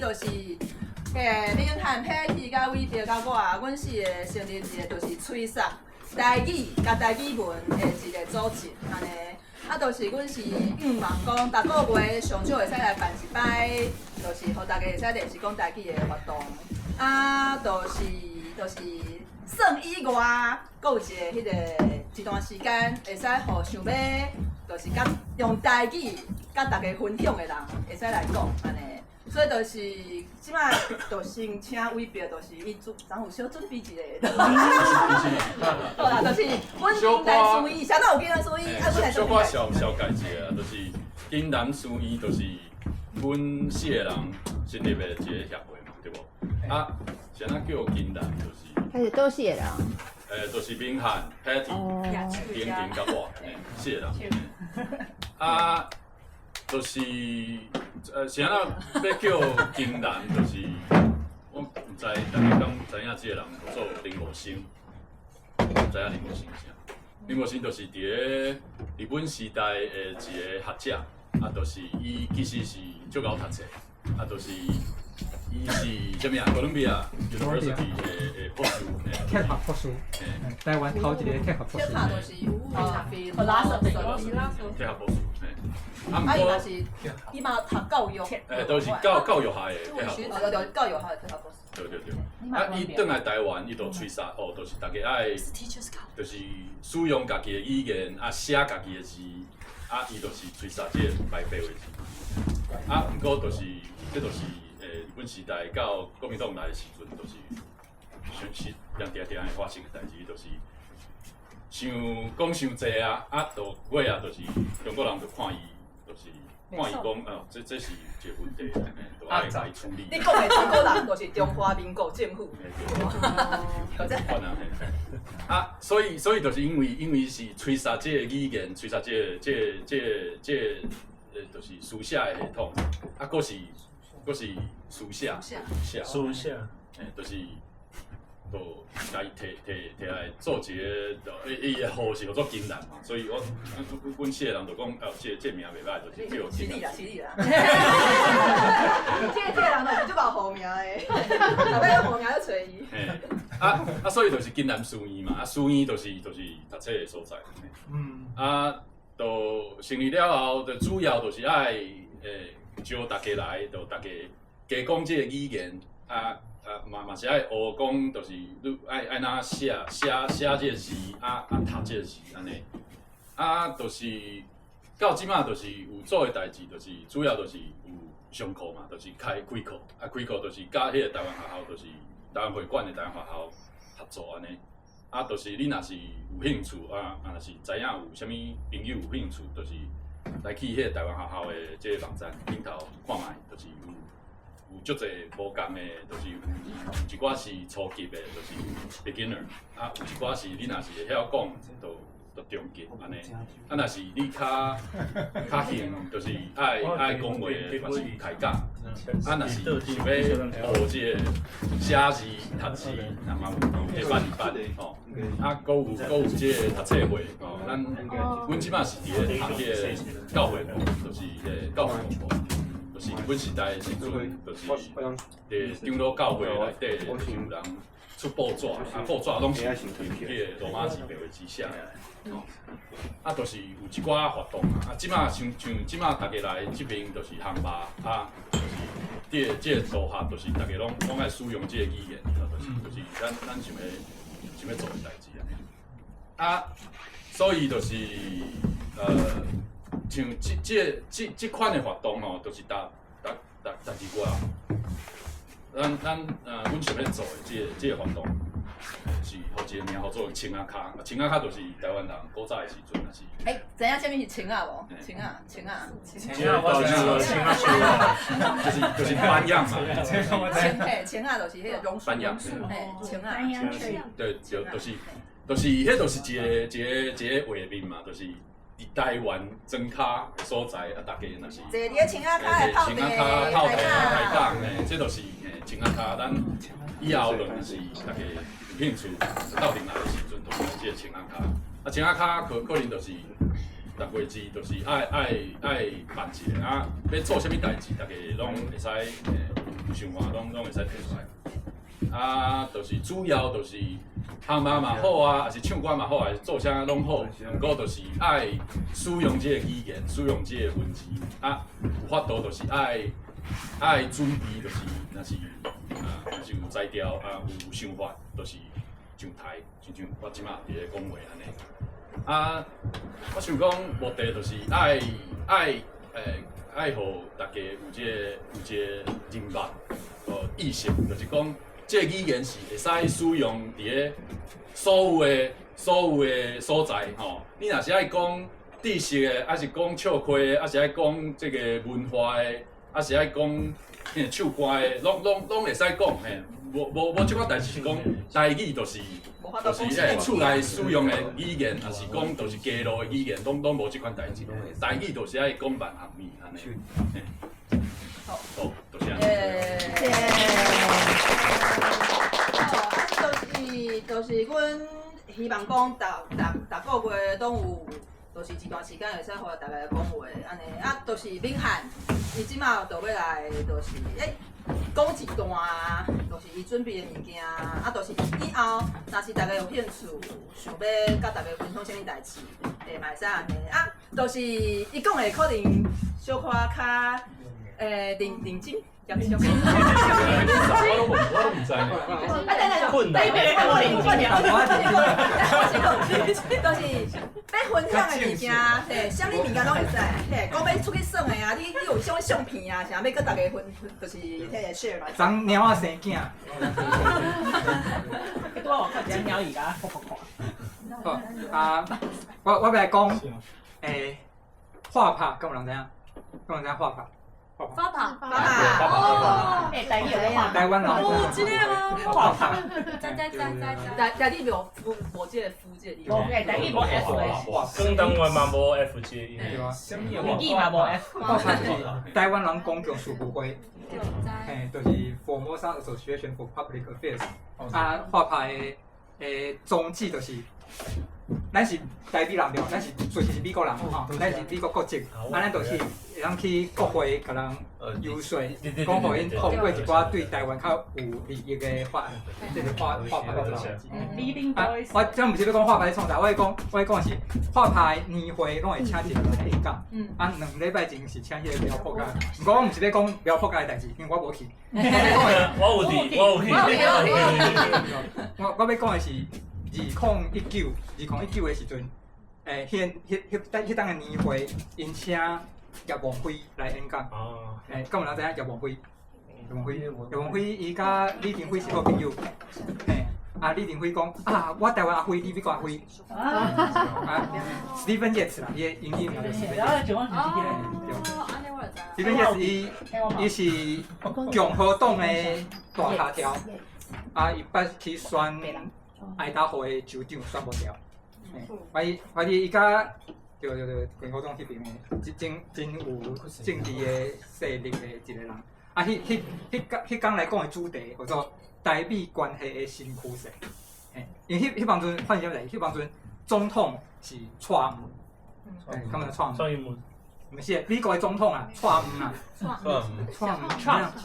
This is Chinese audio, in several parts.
就是林汉佩提甲伟德甲我，阮四个成立一个就是吹煞台语甲台语文的一个组织，安尼。啊，就是阮是望讲，逐个月上少会使来办一摆，就是互大家会使练习讲台语的活动。啊，就是算以外，阁有迄个一段时间会使互想要，就是甲用台语甲大家分享的人会使来讲安尼。所以就是即摆就先请伟表，就是伊咱有小准备一个。好啦，就是阮金南书医，相当有金南书医，啊，阮来小可小改一下啊，就是金南书医，就是阮四个人成立的一个协会嘛，对无？啊，谁那叫金南就是？还是都是人。就是明翰、Patty、婷婷甲我，四个人。啊。就是是安那要叫金南，就是我唔知大家敢知影即个人叫做林国兴，唔知影林国兴是啥？林国兴就是伫个日本时代的一个学者，啊，就是伊其实是足够读册，啊，就是伊是啥物啊？哥伦比亚 University 的博士，铁学博士，台湾头一个铁学博士。铁塔就是philosophy，铁学博士，啊，伊嘛是，伊嘛读教育，都是教育系的铁学博士。对，教育系的铁学博士。对。啊，伊转来台湾，伊就吹沙哦，就是大家爱，就是使用家己的语言，啊，写家己的字，啊，伊就是吹沙即个白话字。啊，毋过就是，这就是日本时代到国民党来的时阵，就是常常会发生的代志，就是讲伤济啊，啊，就尾啊，就是中国人就看伊，就是看伊讲，这是一个问题，就爱来处理。你讲的中国人就是中华民国政府。啊，所以就是因为是吹沙这个语言，吹沙这就是书写的系统，啊，佫是书写，就是就甲伊摕来做一个，伊的号是叫做金南嘛，所以阮四个人就讲，这名袂歹，就是叫金南。犀利啦！这个人就是足够好名的，后尾有好名就找伊。所以就是金南书院嘛，书院就是读册的所在。啊，就成立了后，就主要就是爱招大家来，就大家加讲这个语言嘛是爱学讲，就是你爱哪写这个字，读这个字安尼。就是到即马就是有做的代志，就是主要就是有上课嘛，就是开课，开课就是甲迄个台湾学校，就是台湾会馆的台湾学校合作安尼。就是你若是有兴趣若是知影有啥物朋友有兴趣，就是来去迄个台湾学校的这个网站顶头看卖，就是有足侪无共的，就是有一寡是初级的，就是 beginner， 有一寡是你若是会晓讲，就中级安尼。若是你较兴，就是爱讲话的，嘛是开讲。若是想要学这个写字、读字，那嘛有迄班吼。佫有这个读册会吼，阮即摆是伫咧读这个教会部，就是迄教会部。就是日本时代的时阵，就是长老教会内底，就是有人出报纸，报纸拢是用迄个罗马字白话字写的。就是有一寡活动即马像即马大家来这边就是航吧，就是这个组合，就是大家拢爱使用这个语言，就是咱想要做的代志所以就是像这款的活动吼，就是逐二月，阮想要做的这个活动，是好一个名叫做青仔卡。青仔卡就是台湾人古早的时阵，也是。知影啥物是青仔无？青仔。就是班样嘛。青仔就是迄个榕树。青仔。对，就是迄就是一个画面嘛，就是。伫台湾庄卡的所在，大家若是坐伫个青仔卡的泡茶开讲这就是青仔卡。咱以后若是大家有兴趣，到顶来的时阵，就是这个青仔卡。青仔卡可能就是逐月子，就是爱办一个要做啥物代志，大家拢会使想法，拢会使摕出来。啊，就是主要就是行嘛嘛好啊，还是唱歌嘛好，还是做啥拢好。不过就是爱使用这个语言，使用这个文字啊，有法度就是爱准备，就是若是有才调啊，有想法，就是上台，亲像我即马伫咧讲话安尼。啊，我想讲目的就是爱互大家有这个人脉意识，就是讲。这语言是会使使用伫咧所有的所在吼。你若是爱讲知识的，还是讲笑话的，还是爱讲这个文化的，还是爱讲唱歌的，拢会使讲嘿。无即款代志是讲台语就是厝内使用的语言，还是讲就是街路的语言，拢无即款代志。台语就是爱讲万项语安尼。好，多谢。就是阮希望讲，逐个月拢有，就是一段时间会使互大家讲话，安尼啊，就是敏汉，伊即马就要来，就是讲一段，就是伊准备的物件，啊，就是以后若是大家有兴趣，想要甲大家分享啥物代志，嘛会使安尼啊，就是伊讲的可能小可较认真。我都唔知。困难。就是要分享的物件，嘿，啥物物件拢会使，嘿，讲要出去耍的啊，你有啥物相片啊，啥要跟大家分，就是迄 share 来。长猫啊生囝。拄我看只猫伊甲看看。好啊，我要来讲，画拍，敢有人知影？敢有人知影画拍？发爬，哦，台语有画，台湾人哦，真诶吗？画拍，台语无无即个夫即个字，台语无 F 的，广东话嘛无 F 字，对啊，粤语嘛无 F。画拍就是台湾人公共事务会，嘿，就是 Formosa Association for Public Affairs。啊，画拍的宗旨就是。咱是台美人对，咱是随时是美国人吼，咱是美国国籍，咱就是会当去国会甲人游说，讲互因通过一寡对台湾较有利益的法案，即个画牌的创啥？我真毋是要讲画牌创啥，我讲是画牌年会拢会请一个人演讲，啊2礼拜前是请迄个苗博甲，毋过我毋是要讲苗博甲的代志，因为我无去。我有去。我要讲的是。2019的时阵，迄当的年会，因请叶王辉来演讲。敢有人知影叶王辉？叶王辉伊甲李登辉是好朋友。李登辉讲啊，我台湾阿辉，你美国阿辉。Stephen Yates 啦，伊的英语名叫 Stephen Yates。Stephen Yates伊是共和党的大下条，伊捌去选。爱达荷的州长选不掉，怀疑伊甲共和党迄边的真有政治的势力的一个人。啊，迄讲来讲的主题叫做台美关系的新趋势。因为迄帮阵发生啥代志？迄帮阵总统是川普，敢有川普？毋是，美国的总统啊，川普啊，川普。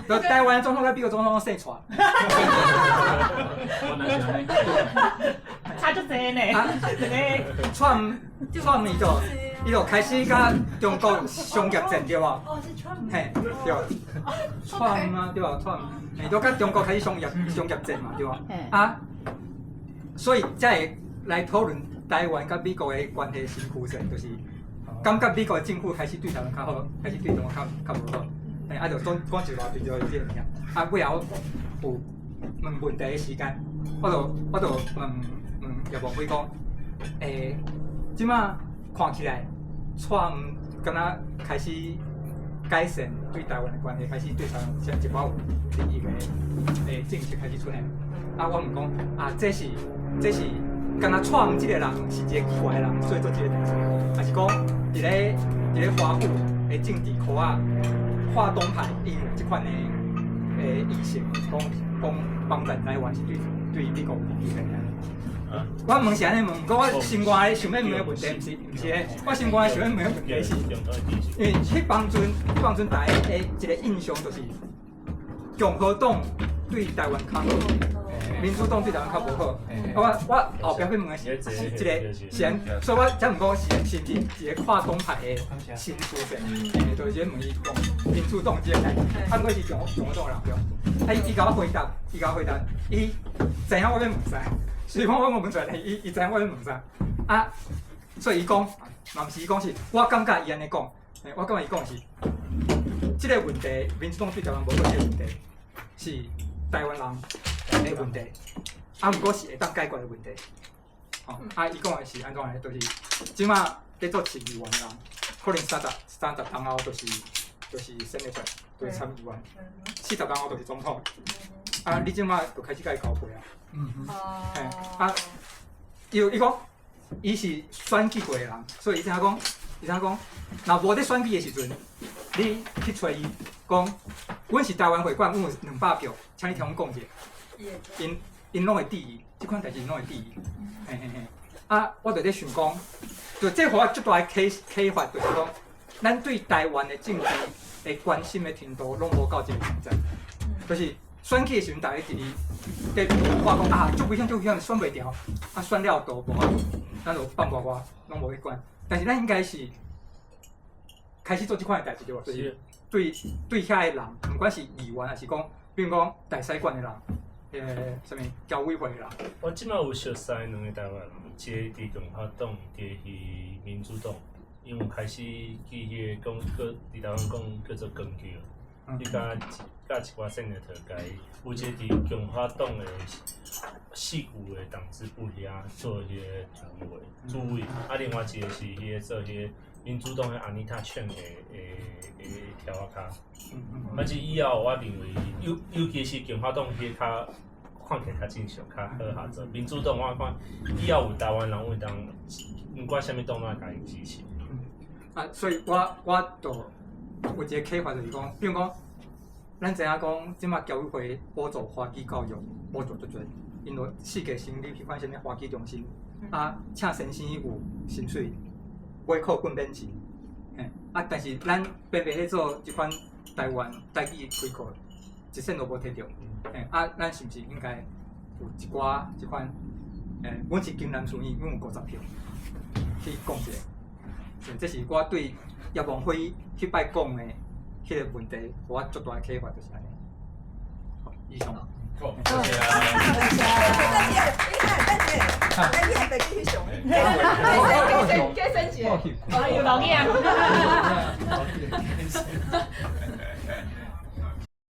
就台湾总统甲美国总统姓川。差就多呢。川伊就开始甲中国商业战对无？嘿，对，川啊对无？川，伊就甲中国开始商业战嘛对无？啊，所以才会来讨论台湾甲美国的关系新趋势，就是感觉美国的政府开始对台湾较好，开始对中国较无好。啊，就讲一偌段就即个物件。啊，尾后有问问题的时间，我就问叶王辉讲，即马看起来，川敢若开始改善对台湾的关系，开始对台湾像一寡有利益的政策开始出现。啊，我问讲啊，这是敢若创即个人是一个奇怪的人，所以做即个代志，还是讲伫咧华府的政治科啊，跨东派应用即款的意识，讲帮助台湾是对美国有利益的。我问是安尼问，不过我心肝想要问的问题，毋是诶，我心肝想要问的问题是，因为迄帮阵大家诶一个印象就是共和党对台湾较好，民主党对台湾较无好。我后壁要问的是一个先，所以我才问讲是毋是一个跨党派的新出现，就是问伊讲民主党即个代志，毋过是共和党人对。伊甲我回答，伊知影我要问啥。所以讲我问出来，伊知影我要问啥啊？所以伊讲，嘛毋是伊讲是，我感觉伊安尼讲，我感觉伊讲是，即个问题，民主党对台湾无好即个问题，是台湾人的问题，啊，毋过是会当解决的问题。吼，啊，伊讲的是安怎个？就是即马在做市议员人，可能30天后就是选得出，就是参议员，40天后就是总统。啊，你即马就开始甲伊交配啊？啊，伊讲，伊是选举过的人，所以伊知影讲，若无咧选举的时阵，你去找伊讲，阮是台湾会馆，阮有200票，请你听阮讲一下，因拢会支持，即款代志因拢会支持，嘿。啊，我就咧想讲，就这互我足大的启发，就是讲，咱对台湾的政治的关心的程度，拢无到这个程度，就是。选举的时阵，大家伫咧话讲啊，足危险，选袂掉，啊选了都无啊，咱就放我，拢无去管。但是咱应该是开始做即款的代志对无？就是对遐个人，毋管是议员还是讲，比如讲大使馆的人，什物侨委会的人。我即摆有熟悉2个台湾人，一个伫共和党，一个是民主党，因为开始去迄个讲伫台湾讲叫做根据。伊甲一寡 senator 甲伊，有一个伫共和党的4股的党支部遐做迄个主委，啊，另外一个是迄个做迄个民主党的安妮塔劝的条仔骹。啊，即以后我认为，尤其是共和党迄较看起来较正常、较好合作。民主党我看以后有台湾人会当，毋管啥物党拢甲伊支持。啊，所以我就。有一个启发就是讲，比如讲，咱知影讲，即马侨委会补助花旗教育，补助足侪，因为世界性你去看啥物花旗中心，啊，请先生有薪水，买课本免钱，啊，但是咱偏偏咧做即款台湾台语开课，一仙都无摕到，啊，咱是毋是应该有一寡即款，阮是金南顺义，阮有50票，去讲一下，这是我对。叶王辉去摆讲的迄个问题，互我足大启发就是安尼。以上。好，谢谢啊。你还袂继续上？加升级，哦，有老嘢。